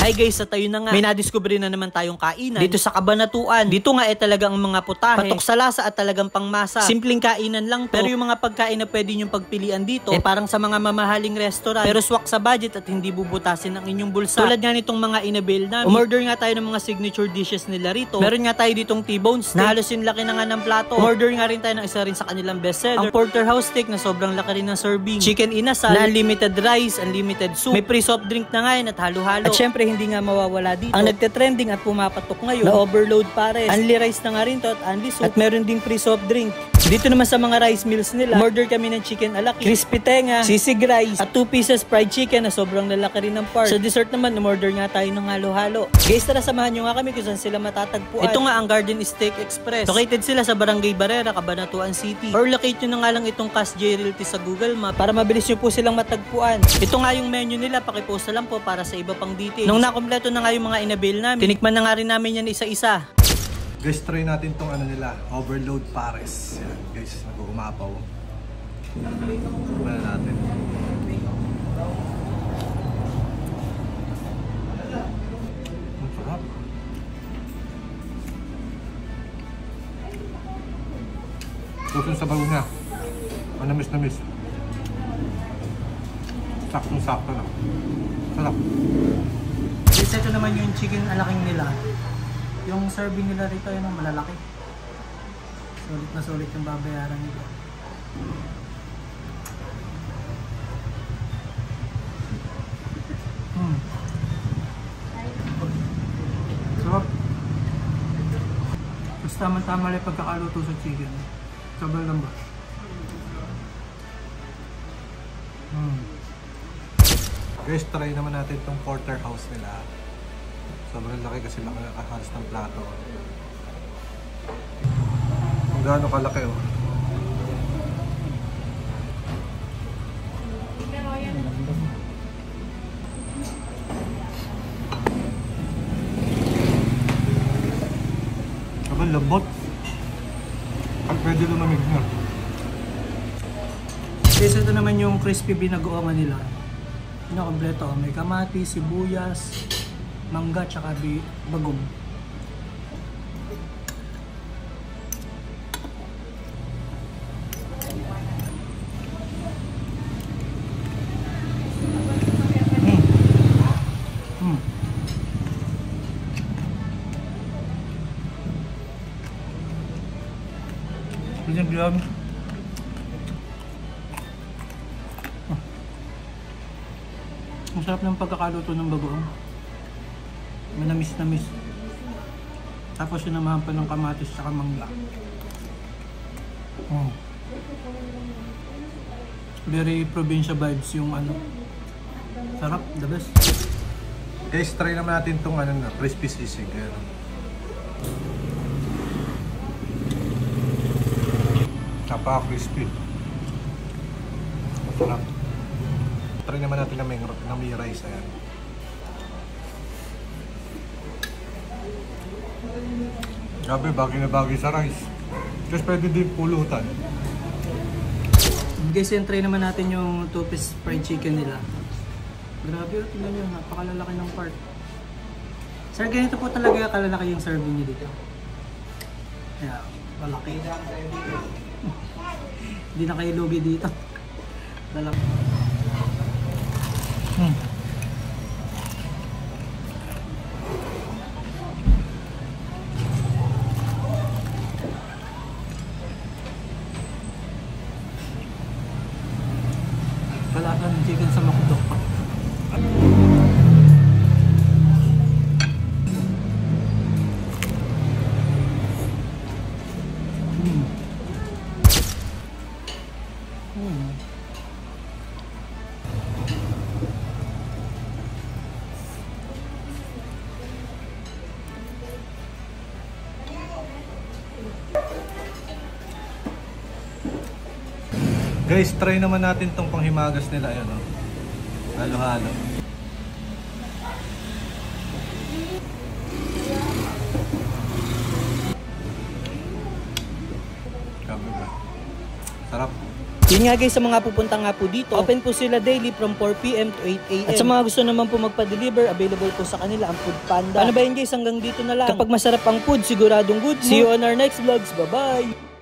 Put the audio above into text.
Hi guys, at ayun na nga. May nadiskubre na naman tayong kainan dito sa Cabanatuan. Dito nga talagang mga putahe, patok sa lasa at talagang pangmasa. Simpleng kainan lang to. Pero yung mga pagkain na pwede nyong pagpilian dito, parang sa mga mamahaling restaurant. Pero swak sa budget at hindi bubutasin ang inyong bulsa. Tulad nga nitong mga inabil namin. Umorder nga tayo ng mga signature dishes nila rito. Meron nga tayo ditong T-bone steak na halos yung laki na nga ng plato. Umorder nga rin tayo ng isa rin sa kanilang bestseller, ang porterhouse steak na sobrang laki rin ng serving. Chicken inasal na unlimited rice, unlimited soup. May free soft drink na nga yun at halo-halo. At syempre hindi nga mawawala dito ang nagte-trending at pumapatok ngayon na overload pares. Unli rice na nga rin to at unli soup. At meron ding free soft drink. Dito naman sa mga rice meals nila, order kami ng chicken alaki, crispy tenga, sisig rice, at 2 pieces fried chicken na sobrang lalaki rin ng part. Sa dessert naman, umorder nga tayo ng halo-halo. Guys, tara samahan nyo nga kami kung saan sila matatagpuan. Ito nga ang Garden Steak Express. Located sila sa Barangay Barrera, Cabanatuan City. Or locate nyo na nga lang itong Cash J Realty sa Google Map para mabilis nyo po silang matagpuan. Ito nga yung menu nila, pakipost na lang po para sa iba pang details. Nung nakompleto na nga yung mga inabil namin, tinikman na nga rin namin yan isa-isa. Guys, try natin tong ano nila, overload pares. Yan, guys, nag-uumapaw. Tignan natin. Ang sarap. Gusto sa bago niya. Manamis-namis. Saktong-sakto na. Sarap. Guys, ito naman yung chicken alaking nila. Yung serving nila rito yun ang malalaki. Sulit na sulit yung babayaran nila. Sarap. Basta tama-tama lang pagkakaluto sa chicken. Sobrang lambot. Guys, try naman natin itong porterhouse nila. Sobrang laki kasi nakakahalos ng plato. Kung gaano kalaki oh. Sobrang lambot. At pwede lumamig na. Guys, ito naman yung crispy binagoongan nila. Ano, kompleto. May kamatis, sibuyas, mangga, tsaka bagong. Ganyan. Ang sarap ng pagkakaluto ng bagoong. Manamis-namis. Tapos sinamahan pa ng kamatis sa mangga. Very probinsya vibes yung ano. Sarap, the best. Guys, try naman natin itong ano na, crispy sisig. Napaka-crispy. Masarap. Try naman natin na may rice. Ayan. Grabe, bagay na bagay sa rice. Just pwede din pulutan. Guys, yung try naman natin yung 2-piece fried chicken nila. Grabe, tingnan nyo, napakalalaki ng part. Sir, ganito po talaga kalalaki yung serving nyo dito. Kaya, malaki. Hindi na kayo lugi dito. Lalaki. Balatan ng chicken sa McDo. Guys, try naman natin tong panghimagas nila. Ayan, oh. Halo-halo. Grabe ba? Sarap. Yun nga guys, sa mga pupunta nga po dito, open po sila daily from 4 PM to 8 AM. At sa mga gusto naman po magpa-deliver, available po sa kanila ang Food Panda. Ano ba yun guys, hanggang dito na lang. Kapag masarap ang food, siguradong good. See you on our next vlogs. Bye-bye!